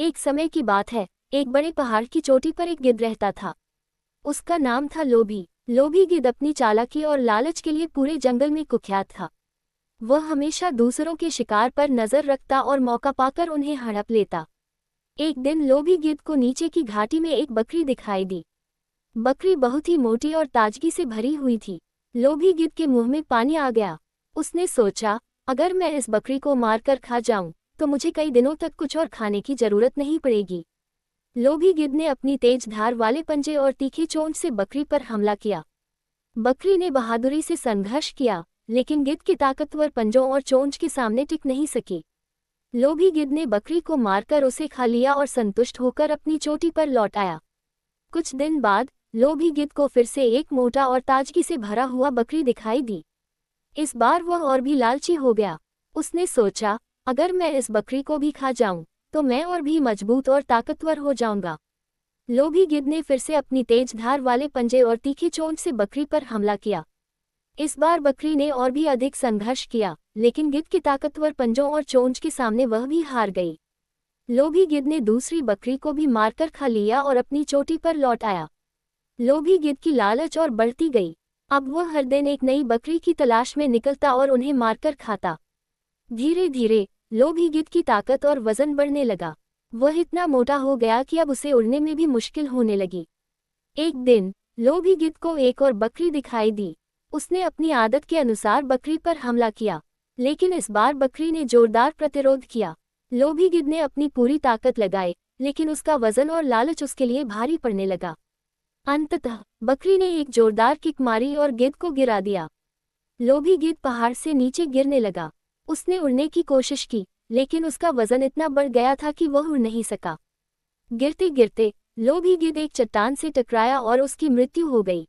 एक समय की बात है, एक बड़े पहाड़ की चोटी पर एक गिद्ध रहता था। उसका नाम था लोभी। लोभी गिद्ध अपनी चालाकी और लालच के लिए पूरे जंगल में कुख्यात था। वह हमेशा दूसरों के शिकार पर नजर रखता और मौका पाकर उन्हें हड़प लेता। एक दिन लोभी गिद्ध को नीचे की घाटी में एक बकरी दिखाई दी। बकरी बहुत ही मोटी और ताजगी से भरी हुई थी। लोभी गिद्ध के मुंह में पानी आ गया। उसने सोचा, अगर मैं इस बकरी को मारकर खा जाऊं, तो मुझे कई दिनों तक कुछ और खाने की जरूरत नहीं पड़ेगी। लोभी गिद्ध ने अपनी तेज धार वाले पंजे और तीखी चोंच से बकरी पर हमला किया। बकरी ने बहादुरी से संघर्ष किया, लेकिन गिद्ध के ताकतवर पंजों और चोंच के सामने टिक नहीं सकी। लोभी गिद्ध ने बकरी को मारकर उसे खा लिया और संतुष्ट होकर अपनी चोटी पर लौट आया। कुछ दिन बाद लोभी गिद्ध को फिर से एक मोटा और ताजगी से भरा हुआ बकरी दिखाई दी। इस बार वह और भी लालची हो गया। उसने सोचा, अगर मैं इस बकरी को भी खा जाऊं, तो मैं और भी मजबूत और ताकतवर हो जाऊंगा। लोभी गिद्ध ने फिर से अपनी तेज धार वाले पंजे और तीखी चोंच से बकरी पर हमला किया। इस बार बकरी ने और भी अधिक संघर्ष किया, लेकिन गिद्ध के ताकतवर पंजों और चोंच के सामने वह भी हार गई। लोभी गिद्ध ने दूसरी बकरी को भी मारकर खा लिया और अपनी चोटी पर लौट आया। लोभी गिद्ध की लालच और बढ़ती गई। अब वह हर दिन एक नई बकरी की तलाश में निकलता और उन्हें मारकर खाता। धीरे धीरे लोभी गिद्ध की ताकत और वजन बढ़ने लगा। वह इतना मोटा हो गया कि अब उसे उड़ने में भी मुश्किल होने लगी। एक दिन लोभी गिद्ध को एक और बकरी दिखाई दी। उसने अपनी आदत के अनुसार बकरी पर हमला किया, लेकिन इस बार बकरी ने जोरदार प्रतिरोध किया। लोभी गिद्ध ने अपनी पूरी ताकत लगाई, लेकिन उसका वजन और लालच उसके लिए भारी पड़ने लगा। अंततः बकरी ने एक जोरदार किक मारी और गिद्ध को गिरा दिया। लोभी गिद्ध पहाड़ से नीचे गिरने लगा। उसने उड़ने की कोशिश की, लेकिन उसका वजन इतना बढ़ गया था कि वह उड़ नहीं सका। गिरते गिरते लोभी गिद्ध एक चट्टान से टकराया और उसकी मृत्यु हो गई।